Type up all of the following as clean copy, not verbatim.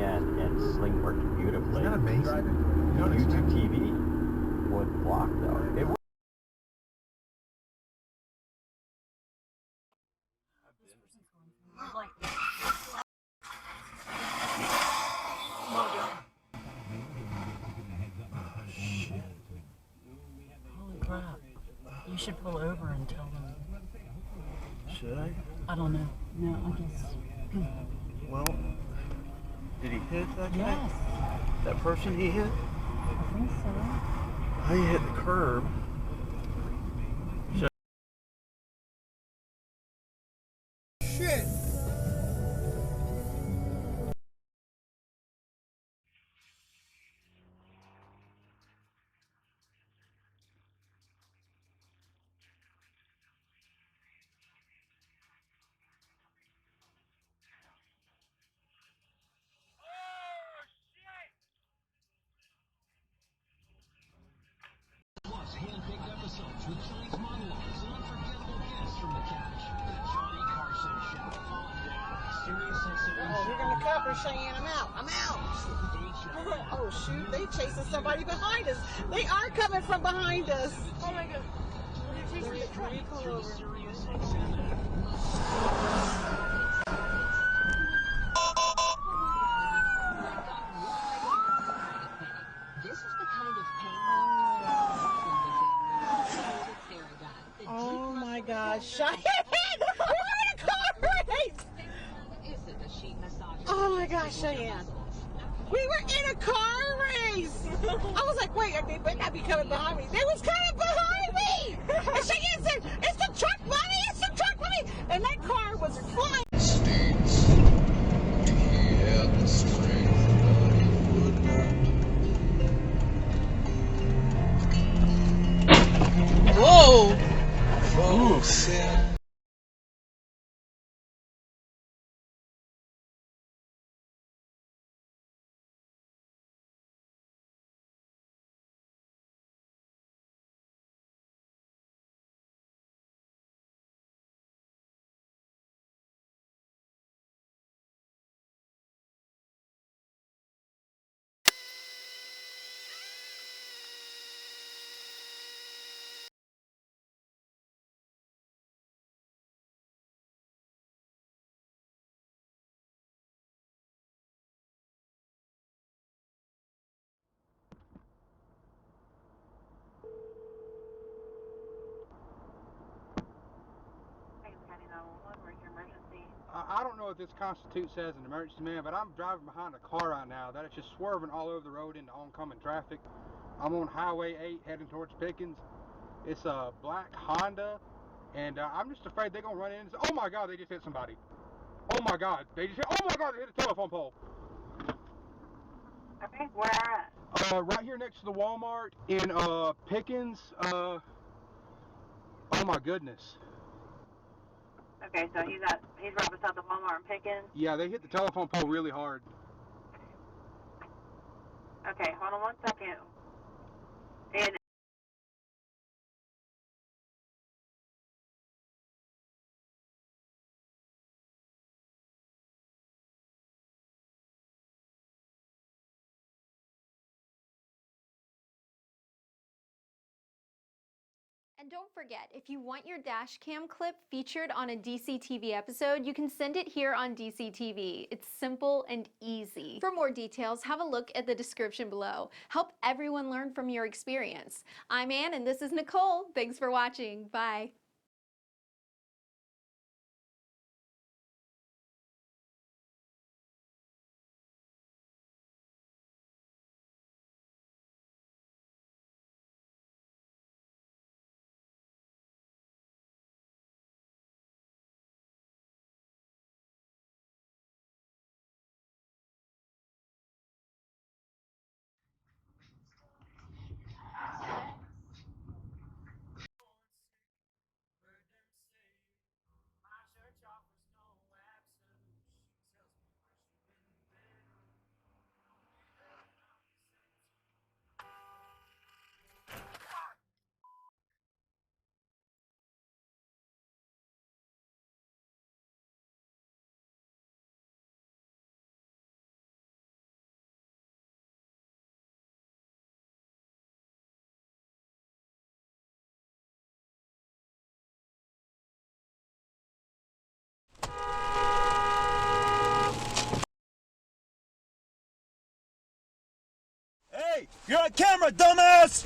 and Sling worked beautifully. Isn't that amazing? YouTube TV would block though. It would. Holy crap. You should pull over and tell them. Should I? I don't know. No, I guess. Well, did he hit that guy? Yes. That person he hit? I think so. He hit the curb. Shit! Hand-picked episodes with Johnny's monologues and unforgettable guests from the couch. The Johnny Carson Show. Serious Oh, you're gonna cover Cheyenne. I'm out. I'm out. Oh shoot, they chasing somebody behind us. They are coming from behind us. Oh my god. Let me pull over. This is the kind of pain Oh my gosh, Cheyenne! We're in a car race! Oh my gosh, Cheyenne. We were in a car race! I was like, wait, they better not be coming behind me. They was coming behind me! And Cheyenne said, it's the truck, mommy! It's the truck, mommy! And that car was flying. States he had the strength, but he would not. Whoa! Folks said I don't know if this constitutes as an emergency, man, but I'm driving behind a car right now that is just swerving all over the road into oncoming traffic. I'm on Highway 8 heading towards Pickens. It's a black Honda, and I'm just afraid they're going to run in. Oh my God, they just hit somebody. Oh my God, they hit a telephone pole. Okay, where at? Right here next to the Walmart in Pickens. Oh my goodness. Okay, so he's right beside the Walmart in Pickens. Yeah, they hit the telephone pole really hard. Okay, hold on 1 second. And And don't forget, if you want your dash cam clip featured on a DCTV episode, you can send it here on DCTV. It's simple and easy. For more details, have a look at the description below. Help everyone learn from your experience. I'm Ann and this is Nicole. Thanks for watching. Bye. Hey, you're on camera, dumbass!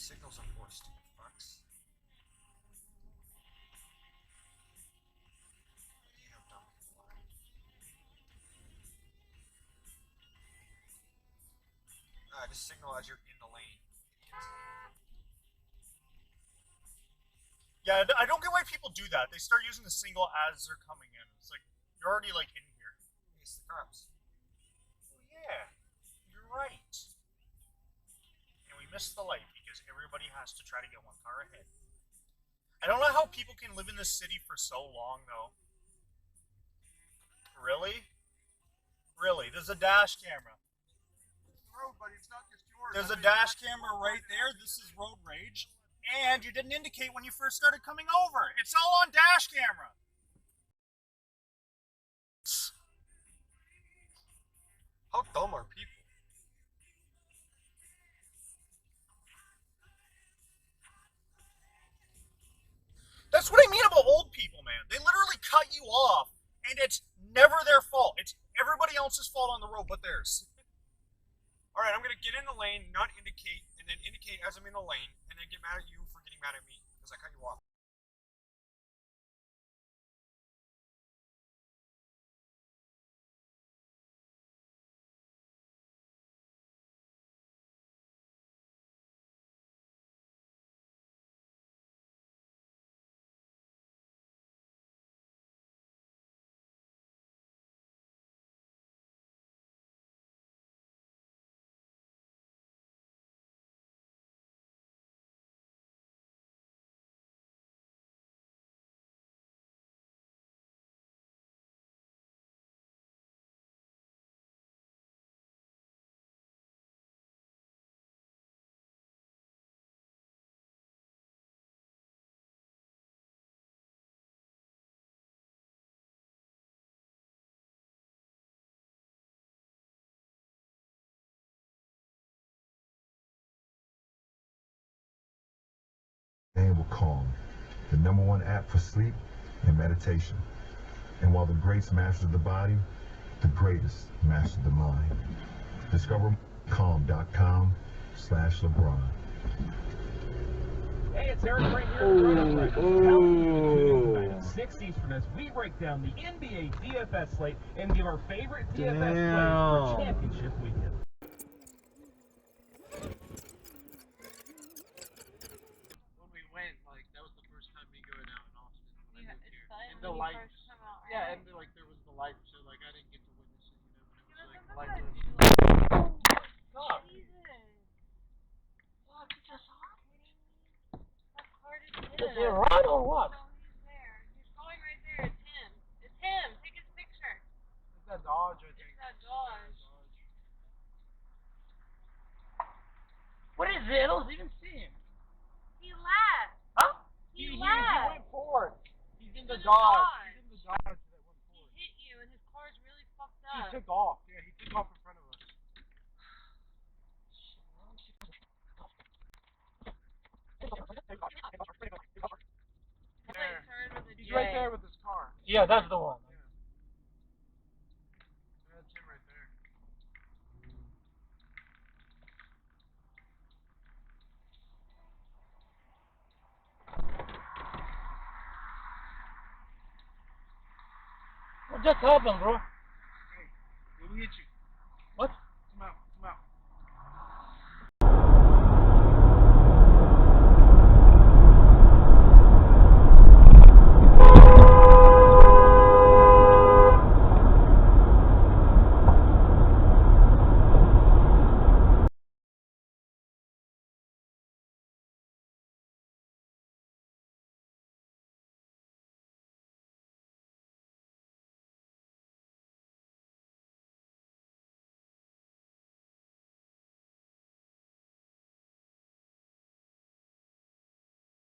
Signals on board, stupid fucks. You know dumb people are. Just signal as you're in the lane, idiots. Yeah, I don't get why people do that. They start using the signal as they're coming in. It's like, you're already like in here. It's the cops. Oh yeah, you're right. And we missed the light because everybody has to try to get one car ahead. I don't know how people can live in this city for so long, though. Really? Really? There's a dash camera. Road, buddy, it's not just yours. There's a dash camera right there. This is road rage. And you didn't indicate when you first started coming over. It's all on dash camera. How dumb are people? That's what I mean about old people, man. They literally cut you off, and it's never their fault. It's everybody else's fault on the road but theirs. Alright, I'm gonna get in the lane, not indicate, and then indicate as I'm in the lane, and then get mad at you for getting mad at me, because I cut you off. Will calm, the #1 app for sleep and meditation. And while the greats master the body, the greatest master the mind. Discover calm.com/LeBron. Hey, it's Eric right here. Oh. 60s from us, we break down the NBA DFS slate and give our favorite DFS players for championship weekend. The light, yeah, and like there was the light, so like I didn't get to witness it, you know, but it was like light was. God. Jesus. What? It's just hot. How hard is it? Is he run or what? No, he's there. He's going right there. It's him. It's him. Take his picture. It's that Dodge, I think. It's that Dodge. What is it? I don't even see him. He laughed. Huh? He laughed. He went forward. He's in the Dodge. He's in the Dodge that went forward. He hit you, and his car's really fucked up. He took off. Yeah, he took off in front of us. He's right there with his car. Yeah, that's the one. Yeah. That's him right there. What just happened, bro?